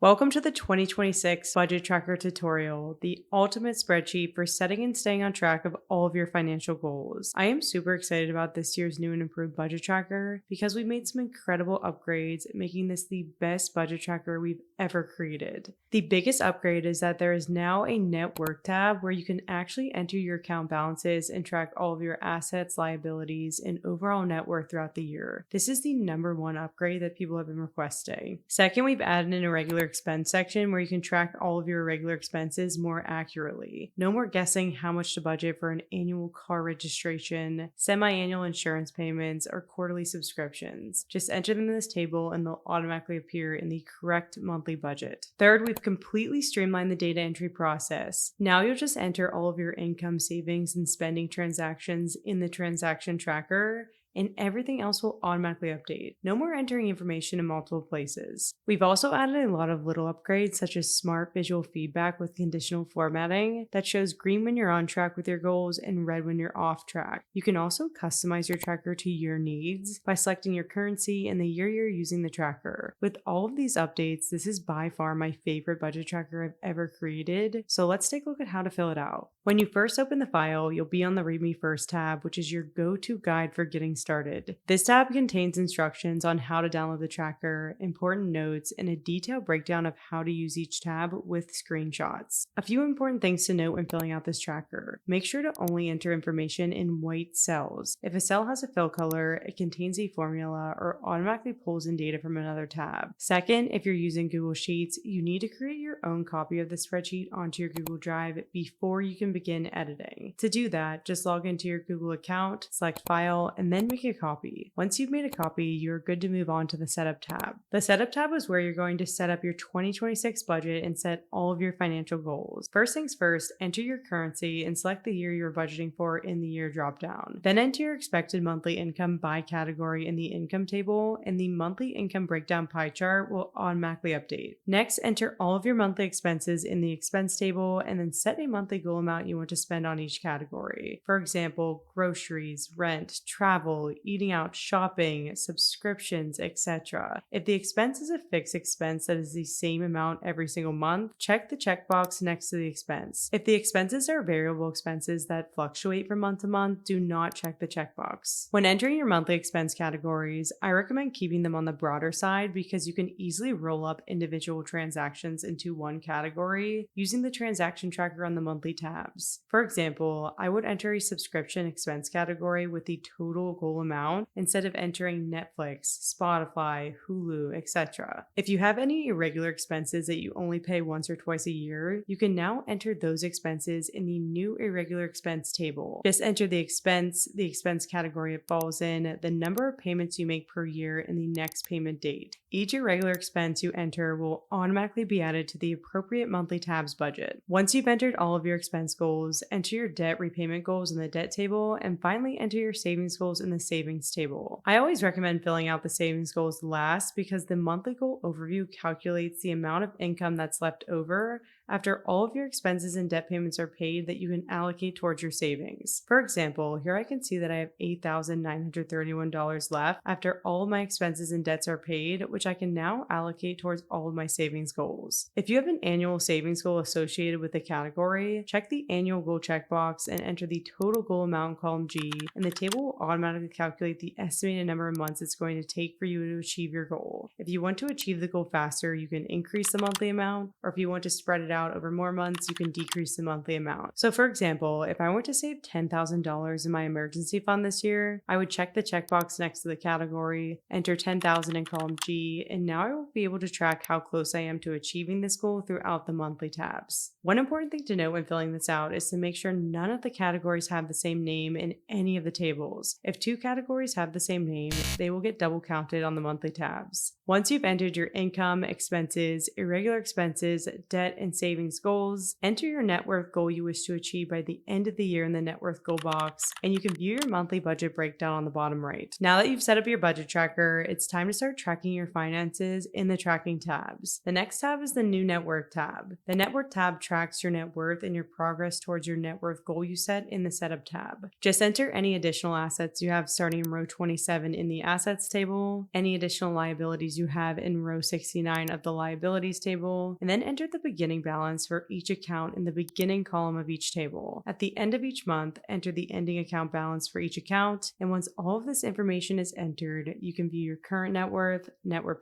Welcome to the 2026 Budget Tracker tutorial, the ultimate spreadsheet for setting and staying on track of all of your financial goals. I am super excited about this year's new and improved budget tracker because we made some incredible upgrades, making this the best budget tracker we've ever created. The biggest upgrade is that there is now a net worth tab where you can actually enter your account balances and track all of your assets, liabilities, and overall net worth throughout the year. This is the #1 upgrade that people have been requesting. Second, we've added an irregular expense section where you can track all of your regular expenses more accurately. No more guessing how much to budget for an annual car registration, semi-annual insurance payments, or quarterly subscriptions. Just enter them in this table and they'll automatically appear in the correct monthly budget. Third, we've completely streamlined the data entry process. Now you'll just enter all of your income, savings, and spending transactions in the transaction tracker, and everything else will automatically update. No more entering information in multiple places. We've also added a lot of little upgrades such as smart visual feedback with conditional formatting that shows green when you're on track with your goals and red when you're off track. You can also customize your tracker to your needs by selecting your currency and the year you're using the tracker. With all of these updates, this is by far my favorite budget tracker I've ever created, so let's take a look at how to fill it out. When you first open the file, you'll be on the Read Me First tab, which is your go-to guide for getting started. This tab contains instructions on how to download the tracker, important notes, and a detailed breakdown of how to use each tab with screenshots. A few important things to note when filling out this tracker. Make sure to only enter information in white cells. If a cell has a fill color, it contains a formula or automatically pulls in data from another tab. Second, if you're using Google Sheets, you need to create your own copy of the spreadsheet onto your Google Drive before you can begin editing. To do that, just log into your Google account, select File, and then make a copy. Once you've made a copy, you're good to move on to the Setup tab. The Setup tab is where you're going to set up your 2026 budget and set all of your financial goals. First things first, enter your currency and select the year you're budgeting for in the year dropdown. Then enter your expected monthly income by category in the income table, and the monthly income breakdown pie chart will automatically update. Next, enter all of your monthly expenses in the expense table and then set a monthly goal amount you want to spend on each category. For example, groceries, rent, travel, eating out, shopping, subscriptions, etc. If the expense is a fixed expense that is the same amount every single month, check the checkbox next to the expense. If the expenses are variable expenses that fluctuate from month to month, do not check the checkbox. When entering your monthly expense categories, I recommend keeping them on the broader side because you can easily roll up individual transactions into one category using the transaction tracker on the monthly tabs. For example, I would enter a subscription expense category with the total goal amount instead of entering Netflix, Spotify, Hulu, etc. If you have any irregular expenses that you only pay once or twice a year, you can now enter those expenses in the new irregular expense table. Just enter the expense category it falls in, the number of payments you make per year, and the next payment date. Each irregular expense you enter will automatically be added to the appropriate monthly tabs budget. Once you've entered all of your expense goals, enter your debt repayment goals in the debt table, and finally enter your savings goals in the savings table. I always recommend filling out the savings goals last because the monthly goal overview calculates the amount of income that's left over after all of your expenses and debt payments are paid that you can allocate towards your savings. For example, here I can see that I have $8,931 left after all of my expenses and debts are paid, which I can now allocate towards all of my savings goals. If you have an annual savings goal associated with the category, check the annual goal checkbox and enter the total goal amount in column G, and the table will automatically calculate the estimated number of months it's going to take for you to achieve your goal. If you want to achieve the goal faster, you can increase the monthly amount, or if you want to spread it out over more months, you can decrease the monthly amount. So for example, if I want to save $10,000 in my emergency fund this year, I would check the checkbox next to the category, enter 10,000 in column G, and now I will be able to track how close I am to achieving this goal throughout the monthly tabs. One important thing to note when filling this out is to make sure none of the categories have the same name in any of the tables. If two categories have the same name, they will get double counted on the monthly tabs. Once you've entered your income, expenses, irregular expenses, debt, and savings savings goals, enter your net worth goal you wish to achieve by the end of the year in the net worth goal box, and you can view your monthly budget breakdown on the bottom right. Now that you've set up your budget tracker, it's time to start tracking your finances in the tracking tabs. The next tab is the new net worth tab. The net worth tab tracks your net worth and your progress towards your net worth goal you set in the setup tab. Just enter any additional assets you have starting in row 27 in the assets table, any additional liabilities you have in row 69 of the liabilities table, and then enter the beginning balance for each account in the beginning column of each table. At the end of each month, enter the ending account balance for each account, and once all of this information is entered, you can view your current net worth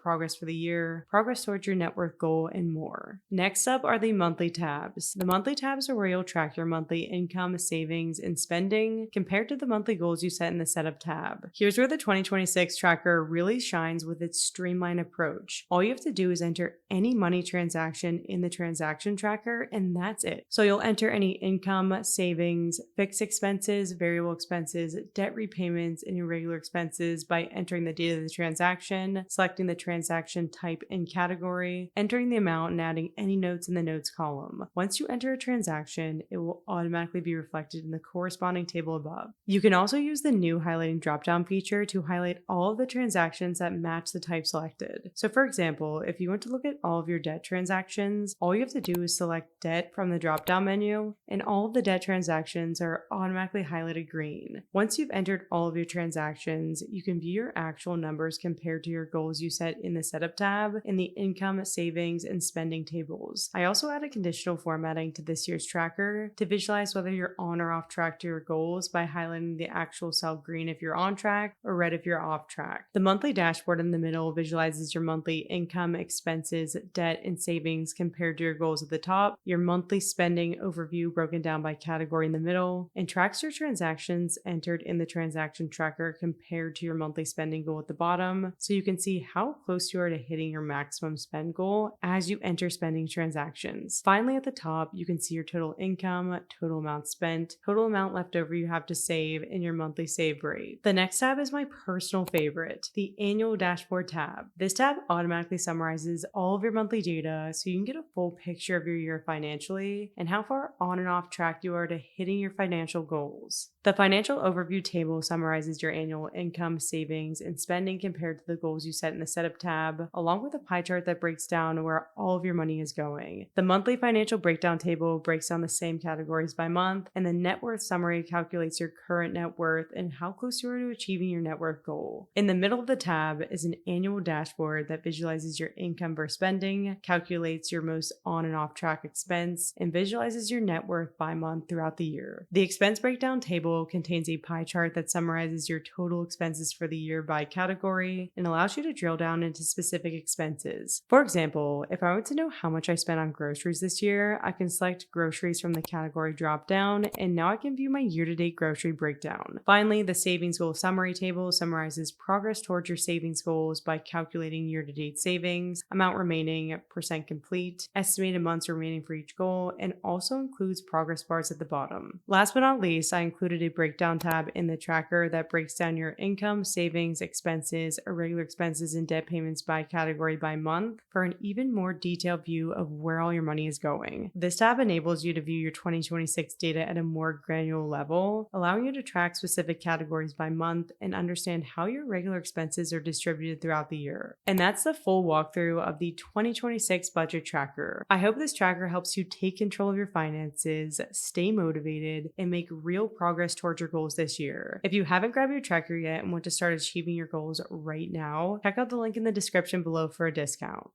progress for the year, progress towards your net worth goal, and more. Next up are the monthly tabs. The monthly tabs are where you'll track your monthly income, savings, and spending compared to the monthly goals you set in the setup tab. Here's where the 2026 tracker really shines with its streamlined approach. All you have to do is enter any money transaction in the transaction tracker, and that's it. So you'll enter any income, savings, fixed expenses, variable expenses, debt repayments, and irregular expenses by entering the date of the transaction, selecting the transaction type and category, entering the amount, and adding any notes in the notes column. Once you enter a transaction, it will automatically be reflected in the corresponding table above. You can also use the new highlighting drop-down feature to highlight all of the transactions that match the type selected. So for example, if you want to look at all of your debt transactions, all you have to do is select debt from the drop-down menu, and all of the debt transactions are automatically highlighted green. Once you've entered all of your transactions, you can view your actual numbers compared to your goals you set in the setup tab in the income, savings, and spending tables. I also added conditional formatting to this year's tracker to visualize whether you're on or off track to your goals by highlighting the actual cell green if you're on track or red if you're off track. The monthly dashboard in the middle visualizes your monthly income, expenses, debt, and savings compared to your goals at the top, your monthly spending overview broken down by category in the middle, and tracks your transactions entered in the transaction tracker compared to your monthly spending goal at the bottom, so you can see how close you are to hitting your maximum spend goal as you enter spending transactions. Finally, at the top, you can see your total income, total amount spent, total amount left over you have to save, and your monthly save rate. The next tab is my personal favorite, the annual dashboard tab. This tab automatically summarizes all of your monthly data so you can get a full picture of your year financially and how far on and off track you are to hitting your financial goals. The financial overview table summarizes your annual income, savings, and spending compared to the goals you set in the setup tab, along with a pie chart that breaks down where all of your money is going. The monthly financial breakdown table breaks down the same categories by month, and the net worth summary calculates your current net worth and how close you are to achieving your net worth goal. In the middle of the tab is an annual dashboard that visualizes your income versus spending, calculates your most on and off track expense, and visualizes your net worth by month throughout the year. The expense breakdown table contains a pie chart that summarizes your total expenses for the year by category and allows you to drill down into specific expenses. For example, if I want to know how much I spent on groceries this year, I can select groceries from the category drop down, and now I can view my year-to-date grocery breakdown. Finally, the savings goal summary table summarizes progress towards your savings goals by calculating year-to-date savings, amount remaining, percent complete, estimated months remaining for each goal, and also includes progress bars at the bottom. Last but not least, I included a breakdown tab in the tracker that breaks down your income, savings, expenses, irregular expenses, and debt payments by category by month for an even more detailed view of where all your money is going. This tab enables you to view your 2026 data at a more granular level, allowing you to track specific categories by month and understand how your regular expenses are distributed throughout the year. And that's the full walkthrough of the 2026 budget tracker. I hope this tracker helps you take control of your finances, stay motivated, and make real progress towards your goals this year. If you haven't grabbed your tracker yet and want to start achieving your goals right now, check out the link in the description below for a discount.